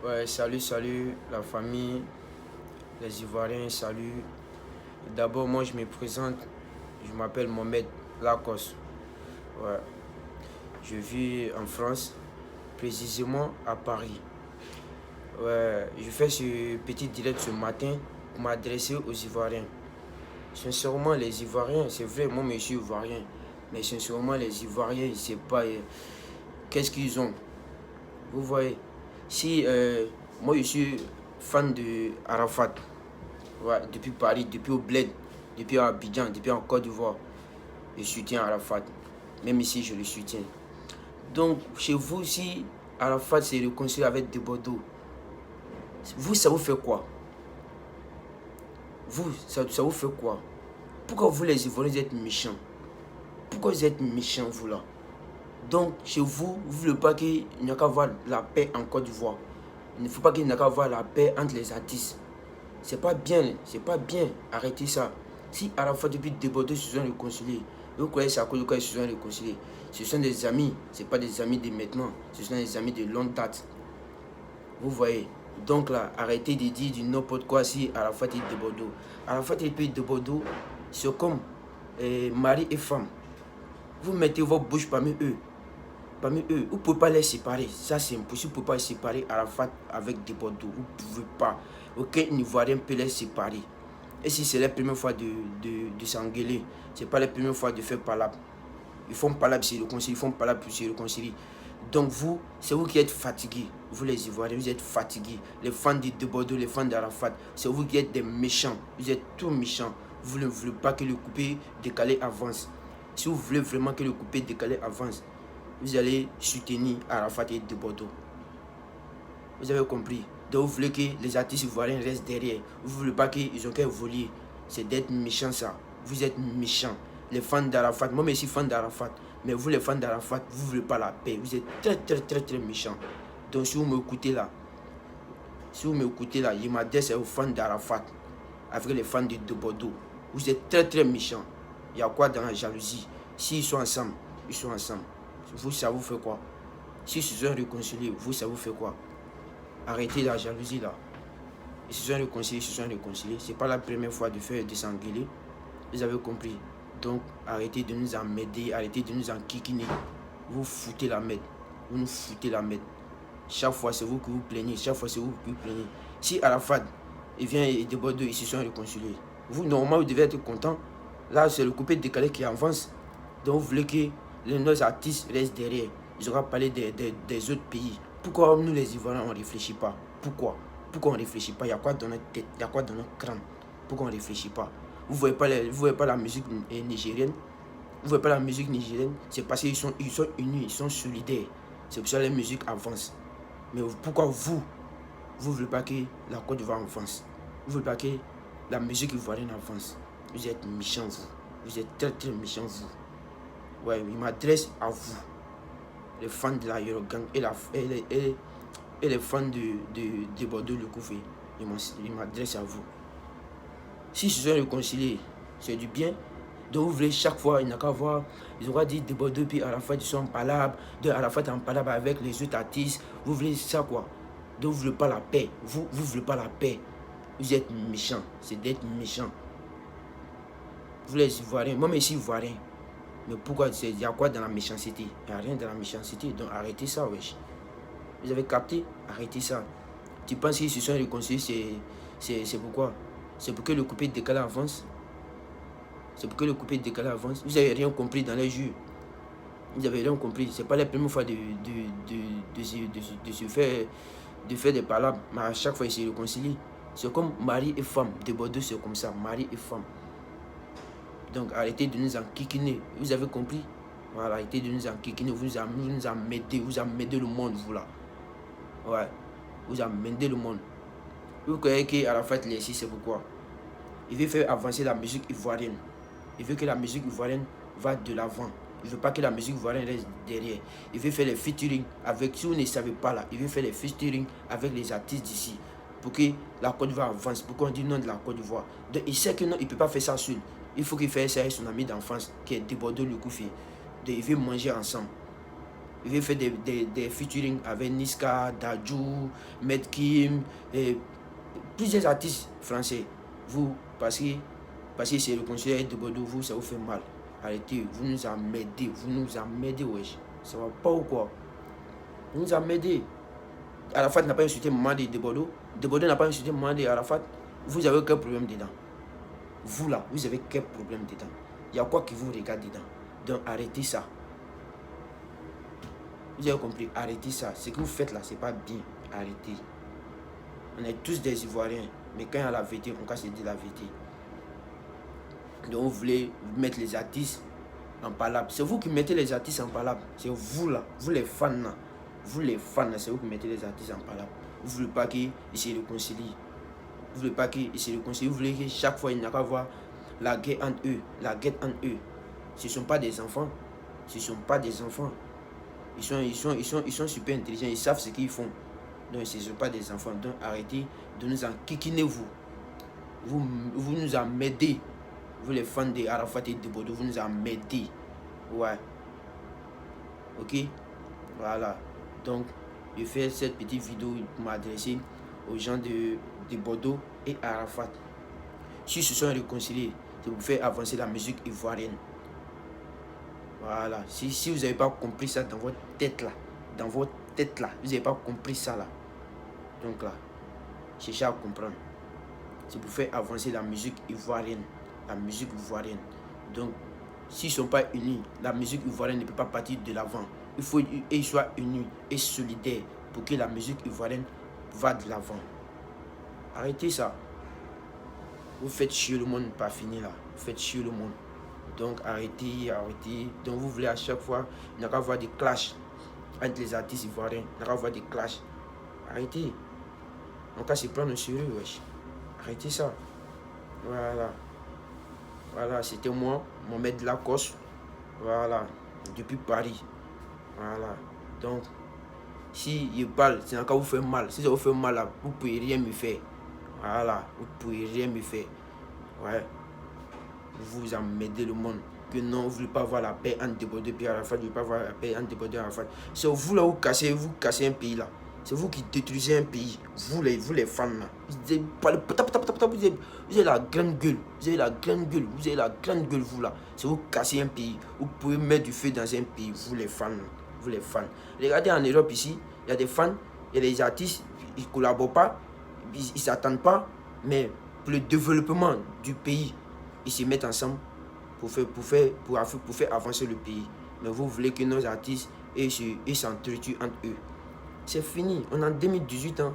Ouais, salut la famille, les Ivoiriens, salut. D'abord, moi je me présente, je m'appelle Mohamed Lacoste. Ouais, je vis en France, précisément à Paris. Ouais, je fais ce petit direct ce matin pour m'adresser aux Ivoiriens. Sincèrement, les Ivoiriens, c'est vrai, moi je suis Ivoirien, mais sincèrement, les Ivoiriens, je sais pas qu'est-ce qu'ils ont. Vous voyez, si moi je suis fan de Arafat. Ouais, depuis Paris, depuis au Bled, depuis à Abidjan, depuis en Côte d'Ivoire, je soutiens Arafat. Même ici, je le soutiens. Donc, chez vous, si Arafat s'est réconcilié avec des Bordeaux, vous, ça vous fait quoi? Vous, ça vous fait quoi? Pourquoi vous, les Ivoiriens, vous êtes méchants? Pourquoi vous êtes méchants, vous, là? Donc, chez vous, vous ne voulez pas qu'il n'y ait qu'à avoir la paix en Côte d'Ivoire. Il ne faut pas qu'il n'y ait qu'à avoir la paix entre les artistes. C'est pas bien, c'est pas bien. Arrêtez ça. Si Arafat depuis des Bordeaux se sont réconciliés, vous croyez c'est à cause de quoi ils se sont réconciliés? Ce sont des amis, ce n'est pas des amis de maintenant, ce sont des amis de longue date. Vous voyez? Donc là, arrêtez de dire du n'importe quoi si Arafat est de Bordeaux. Arafat est depuis de Bordeaux, c'est comme mari et femme. Vous mettez vos bouches parmi eux. Parmi eux, vous ne pouvez pas les séparer. Ça, c'est impossible. Vous ne pouvez pas séparer Arafat avec des Bordeaux. Vous ne pouvez pas. Aucun Ivoirien peut les séparer. Et si c'est la première fois de s'engueuler, ce n'est pas la première fois de faire palabre. Ils font palabre, c'est réconcilier. Ils font palabre, c'est réconcilier. Donc vous, c'est vous qui êtes fatigués. Vous les Ivoiriens, vous êtes fatigués. Les fans de Bordeaux, les fans d'Arafat, c'est vous qui êtes des méchants. Vous êtes tous méchants. Vous ne voulez pas que le coupé décalé avance. Si vous voulez vraiment que le coupé décalé avance, vous allez soutenir Arafat et de Bordeaux. Vous avez compris? Donc vous voulez que les artistes ivoiriens restent derrière. Vous ne voulez pas qu'ils ont qu'à évoluer. C'est d'être méchant ça. Vous êtes méchants. Les fans d'Arafat, moi je suis fan d'Arafat. Mais vous les fans d'Arafat, vous ne voulez pas la paix. Vous êtes très méchants. Donc si vous m'écoutez là, je m'adresse aux fans d'Arafat. Avec les fans de Bordeaux. Vous êtes très méchants. Il y a quoi dans la jalousie? S'ils sont ensemble, ils sont ensemble. Vous, ça vous fait quoi? S'ils se sont réconciliés, vous, ça vous fait quoi? Arrêtez la jalousie là. Ils se sont réconciliés, Ce n'est pas la première fois de faire de s'engueuler. Vous avez compris. Donc, arrêtez de nous emmerder, arrêtez de nous enquiquiner. Vous foutez la merde. Vous nous foutez la merde. Chaque fois, c'est vous que vous plaignez. Chaque fois, c'est vous que vous plaignez. Si Arafat, il vient et de Bordeaux, ils se sont réconciliés. Vous, normalement, vous devez être content. Là, c'est le coupé décalé qui avance. Donc, vous voulez que nos artistes restent derrière. Ils auront parlé des autres pays. Pourquoi nous, les Ivoiriens, on ne réfléchit pas? Pourquoi on ne réfléchit pas? Il y a quoi dans notre tête? Il y a quoi dans notre crâne? Pourquoi on ne réfléchit pas? Vous ne voyez pas la musique nigérienne? Vous ne voyez pas la musique nigérienne? C'est parce qu'ils sont unis, ils sont solidaires. C'est pour ça que la musique avance. Mais pourquoi vous ne voulez pas que la Côte d'Ivoire avance? Vous ne voulez pas que la musique ivoirienne avance? Vous êtes méchants, vous. Vous êtes très méchants, vous. Ouais, il m'adresse à vous, les fans de la Eurogang et les fans de Bordeaux le Koufé. Il m'adresse à vous. Si se sont réconciliés, c'est du bien. Donc vous voulez chaque fois, il n'y a qu'à voir, ils auront dit de Bordeaux puis Arafat, ils sont en palabre, de Arafat en palabre avec les autres artistes. Vous voulez ça quoi? Donc vous ne voulez pas la paix. Vous ne voulez pas la paix. Vous êtes méchants. C'est d'être méchants. Vous les Ivoiriens, moi je suis Ivoirien. Mais pourquoi? Il y a quoi dans la méchanceté? Il n'y a rien dans la méchanceté. Donc arrêtez ça, wesh. Vous avez capté? Arrêtez ça. Tu penses qu'ils se sont réconciliés, c'est pourquoi? C'est pour que le coupé décalé avance. C'est pour que le coupé décalé avance. Vous n'avez rien compris dans les jeux. Vous n'avez rien compris. Ce n'est pas la première fois de faire des palabres. Mais à chaque fois, ils se réconcilient. C'est comme mari et femme. De Bordeaux, c'est comme ça. Mari et femme. Donc arrêtez de nous enquiquiner. Vous avez compris? Voilà, arrêtez de nous enquiquiner. Vous nous emmerdez le monde, vous là. Ouais, vous emmerdez le monde. Vous croyez qu'Arafat est ici, c'est pourquoi? Il veut faire avancer la musique ivoirienne. Il veut que la musique ivoirienne va de l'avant. Il ne veut pas que la musique ivoirienne reste derrière. Il veut faire les featuring avec, si vous ne savez pas là, il veut faire les featuring avec les artistes d'ici. Pour que la Côte d'Ivoire avance, pour qu'on dise non de la Côte d'Ivoire. Donc il sait que non, il ne peut pas faire ça seul. Il faut qu'il fasse ça avec son ami d'enfance, qui est de Bordeaux le Koufé. Donc il veut manger ensemble. il veut faire des featuring avec Niska, Dadju, Medkim, et plusieurs artistes français. Vous, parce que c'est le conseiller de Bordeaux, vous, ça vous fait mal. Arrêtez, vous nous emmerdez, wesh. Ça va pas ou quoi? Vous nous emmerdez. Arafat n'a pas insulté Mamadi de Bordeaux. De Bordeaux n'a pas insulté Mamadi Arafat. Vous avez quel problème dedans? Vous là, vous avez quel problème dedans? Il y a quoi qui vous regarde dedans? Donc arrêtez ça. Vous avez compris? Arrêtez ça. Ce que vous faites là, c'est pas bien. Arrêtez. On est tous des Ivoiriens. Mais quand il y a la vérité, on casse se dire la vérité. Donc vous voulez mettre les artistes en palabre. C'est vous qui mettez les artistes en palabre. C'est vous là. Vous les fans là. Vous les fans là, c'est vous qui mettez les artistes en palabre. Vous ne voulez pas qu'ils se réconcilient. Vous voulez pas qu'ils se réconcilient. Vous voulez que chaque fois il n'y a qu'à voir la guerre entre eux. La guerre entre eux. Ce ne sont pas des enfants. Ce ne sont pas des enfants. Ils sont super intelligents. Ils savent ce qu'ils font. Donc ce ne sont pas des enfants. Donc arrêtez de nous enquiquiner vous. Vous nous emmerdez. Vous les fans de Arafat et de Bordeaux, vous nous emmerdez. Ouais. Ok. Voilà. Donc, je fais cette petite vidéo pour m'adresser aux gens de Bordeaux et Arafat. Si se sont réconciliés, c'est pour faire avancer la musique ivoirienne. Voilà. Si vous n'avez pas compris ça dans votre tête là, vous n'avez pas compris ça là. Donc là, cherchez à comprendre. C'est pour faire avancer la musique ivoirienne. La musique ivoirienne. Donc, s'ils ne sont pas unis, la musique ivoirienne ne peut pas partir de l'avant. Il faut qu'ils soient unis et solidaires pour que la musique ivoirienne va de l'avant. Arrêtez ça. Vous faites chier le monde, pas fini là. Vous faites chier le monde. Donc arrêtez. Donc vous voulez à chaque fois, il n'y a qu'à avoir des clashs entre les artistes ivoiriens. Il n'y a qu'à avoir des clashs. Arrêtez. On va se prendre au sérieux, wesh. Arrêtez ça. Voilà. Voilà, c'était moi, Mohamed Lacoste. Voilà, depuis Paris. Voilà. Donc, si je parle, c'est encore vous faire mal. Si ça vous fait mal, là, vous ne pouvez rien me faire. Voilà, vous ne pouvez rien me faire. Ouais. Vous emmerdez le monde. Que non, vous ne voulez pas voir la paix entre Bordeaux et Arafat. Vous ne voulez pas voir la paix entre Bordeaux et Arafat. C'est vous là, vous cassez un pays là. C'est vous qui détruisez un pays. Vous les fans là. Vous avez la grande gueule. Vous avez la grande gueule, vous là. C'est vous cassez un pays. Vous pouvez mettre du feu dans un pays. Vous les fans. Regardez en Europe ici, il y a des fans, il y a des artistes, ils ne collaborent pas, ils ne s'attendent pas. Mais pour le développement du pays, ils se mettent ensemble pour faire avancer le pays. Mais vous voulez que nos artistes s'entretuent entre eux. C'est fini. On est en 2018. Hein.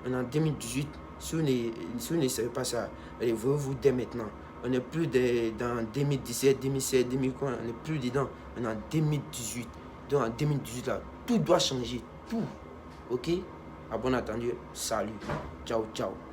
On est en 2018. Si vous ne savez pas ça, réveillez-vous dès maintenant. On n'est plus dans 2017, 2016, 2015. On n'est plus dedans. On est en 2018. Donc en 2018, là, tout doit changer. Tout. Ok? À bon entendu. Salut. Ciao, ciao.